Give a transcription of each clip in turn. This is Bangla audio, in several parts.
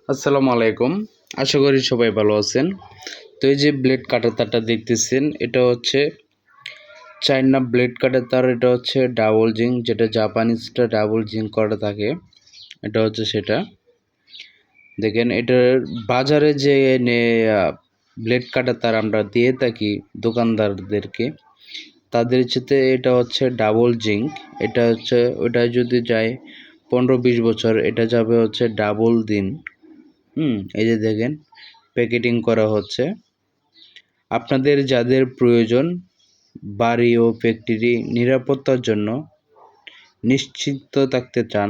আসসালামু আলাইকুম। আশা করি সবাই ভালো আছেন। তো এই যে ব্লেড কাটার তারটা দেখতেছেন, এটা হচ্ছে চায়না ব্লেড কাটার তার। এটা হচ্ছে ডাবল জিঙ্ক, যেটা জাপানিজটা ডাবল জিঙ্ক করা থাকে। এটা হচ্ছে সেটা। দেখেন এটার বাজারে যে ব্লেড কাটার তার আমরা দিয়ে থাকি দোকানদারদেরকে, তাদের সাথে এটা হচ্ছে ডাবল জিঙ্ক। এটা হচ্ছে ওটা যদি যায় 15-20 বছর, এটা যাবে হচ্ছে ডাবল দিন। এই যে দেখেন প্যাকেটিং করা হচ্ছে। আপনাদের যাদের প্রয়োজন বাড়ি ও ফ্যাক্টরি নিরাপত্তার জন্য নিশ্চিন্ত থাকতে চান,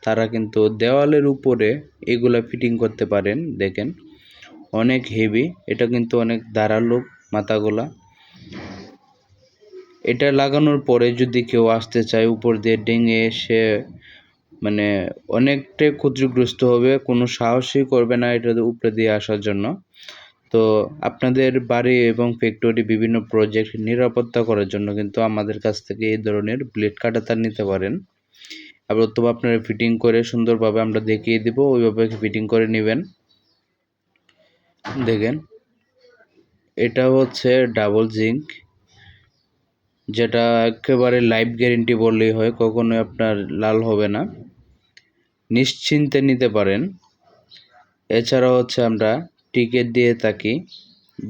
তারা কিন্তু দেওয়ালের উপরে এগুলা ফিটিং করতে পারেন। দেখেন অনেক হেভি, এটা কিন্তু অনেক ধারালো মাথাগুলা। এটা লাগানোর পরে যদি কেউ আসতে চায় উপর দিয়ে ডেঙে, সে মানে অনেকটাই ক্ষতিগ্রস্ত হবে, কোনো সাহসই করবে না এটা উপরে দিয়ে আসার জন্য। তো আপনাদের বাড়ি এবং ফ্যাক্টরি বিভিন্ন প্রজেক্ট নিরাপত্তা করার জন্য কিন্তু আমাদের কাছ থেকে এই ধরনের ব্লেড কাটার তার নিতে পারেন। অথবা আপনারা ফিটিং করে সুন্দরভাবে আমরা দেখিয়ে দিব, ওইভাবে ফিটিং করে নেবেন। দেখেন এটা হচ্ছে ডাবল জিঙ্ক, যেটা একেবারে লাইফ গ্যারেন্টি বললেই হয়, কখনোই আপনার লাল হবে না, নিশ্চিন্তে নিতে পারেন। এছাড়া হচ্ছে আমরা টিকিট দিয়ে থাকি,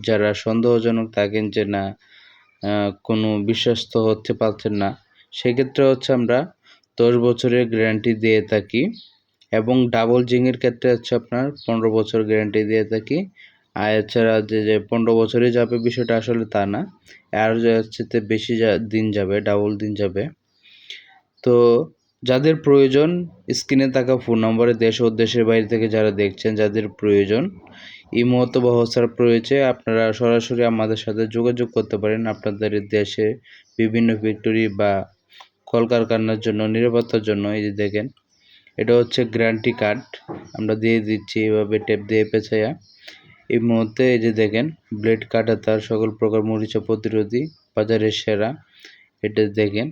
যারা সন্দেহজনক থাকেন যে না কোনো বিশ্বস্ত হতে পারছেন না, সেক্ষেত্রে হচ্ছে আমরা 10 বছরের গ্যারান্টি দিয়ে থাকি। এবং ডাবল জিংয়ের ক্ষেত্রে হচ্ছে আপনার 15 বছর গ্যারান্টি দিয়ে থাকি। আর এছাড়া যে 15 বছরে যাবে বিষয়টা আসলে তা না, আর হচ্ছে বেশি দিন যাবে, ডাবল দিন যাবে। তো যাদের প্রয়োজন স্ক্রিনে থাকা ফোন নম্বরে দেশ ও দেশের বাইরে থেকে যারা দেখছেন, যাদের প্রয়োজন ইমো অথবা হোয়াটসঅ্যাপ রয়েছে, আপনারা সরাসরি আমাদের সাথে যোগাযোগ করতে পারেন। আপনাদের দেশে বিভিন্ন ফ্যাক্টরি বা কলকারখানার জন্য নিরাপত্তার জন্য এই যে দেখেন এটা হচ্ছে গ্যারান্টি কার্ড আমরা দিয়ে দিচ্ছি এভাবে টেপ দিয়ে পেঁচাইয়া। এই মুহূর্তে এই যে দেখেন ব্লেড কাটার তার সকল প্রকার মরিচা প্রতিরোধী, বাজারের সেরা। এটা দেখেন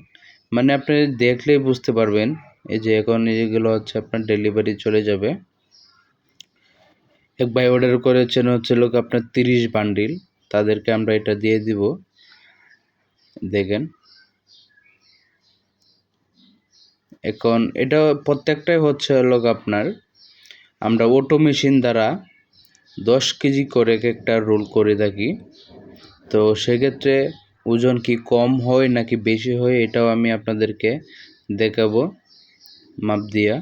মানে আপনি দেখলেই বুঝতে পারবেন। এই যে এখন এইগুলো হচ্ছে আপনার ডেলিভারি চলে যাবে। এক ভাই অর্ডার করেছেন হচ্ছে লোক আপনার 30 বান্ডিল, তাদেরকে আমরা এটা দিয়ে দিব। দেখেন এখন এটা প্রত্যেকটাই হচ্ছে লোক আপনার আমরা অটো মেশিন দ্বারা 10 কেজি করে একটা রোল করে থাকি। তো সেক্ষেত্রে ওজন কি কম হয় নাকি বেশি হয় এটাও আমি আপনাদেরকে দেখাবো মাপ দিয়া,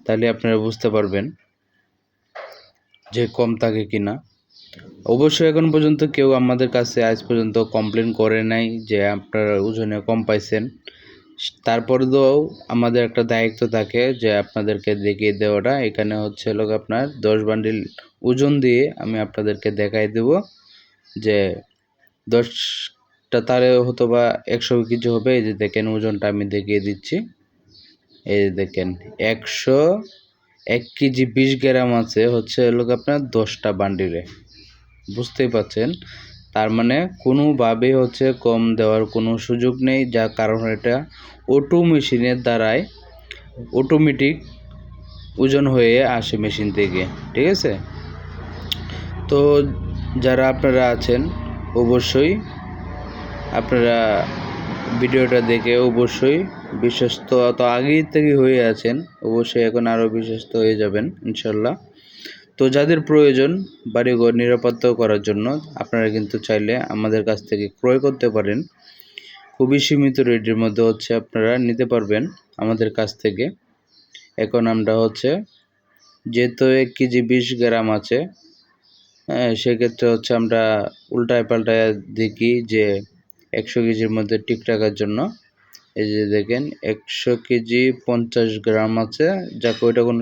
তাহলে আপনারা বুঝতে পারবেন যে কম থাকে কি না। অবশ্যই এখন পর্যন্ত কেউ আমাদের কাছে আজ পর্যন্ত কমপ্লেন করে নাই যে আপনারা ওজনে কম পাইছেন। তারপরেও আমাদের একটা দায়িত্ব থাকে যে আপনাদেরকে দেখিয়ে দেওয়াটা। এখানে হচ্ছে লোক আপনার 10 বান্ডিল ওজন দিয়ে আমি আপনাদেরকে দেখাই দেব যে 10টা তারে হতো বা 100 কেজি হবে। এই যে দেখেন ওজনটা আমি দেখিয়ে দিচ্ছি। এই যে দেখেন 101 কেজি 20 গ্রাম আছে হচ্ছে লোক আপনার 10টা বান্ডিলে। বুঝতেই পাচ্ছেন, তার মানে কোনোভাবেই হচ্ছে কম দেওয়ার কোনো সুযোগ নেই, যার কারণ এটা অটো মেশিনের দ্বারাই অটোমেটিক ওজন হয়ে আসে মেশিন থেকে, ঠিক আছে। তো যারা আপনারা আছেন অবশ্যই আপনারা ভিডিওটা দেখে অবশ্যই বিশ্বস্ত, তো আগেই থেকে হয়ে আছেন, অবশ্যই এখন আরও বিশ্বস্ত হয়ে যাবেন ইনশাল্লাহ। তো যাদের প্রয়োজন বাড়িঘর নিরাপত্তা করার জন্য আপনারা কিন্তু চাইলে আমাদের কাছ থেকে ক্রয় করতে পারেন। খুবই সীমিত রেটের মধ্যে হচ্ছে আপনারা নিতে পারবেন আমাদের কাছ থেকে। এখন আমরা হচ্ছে যেহেতু 1 কেজি 20 গ্রাম আছে, হ্যাঁ, সেক্ষেত্রে হচ্ছে আমরা উল্টায় পাল্টায় দেখি যে 100 কেজির মধ্যে ঠিক রাখার জন্য। এই যে দেখেন 100 কেজি 50 গ্রাম আছে, যাকে ওইটা কোনো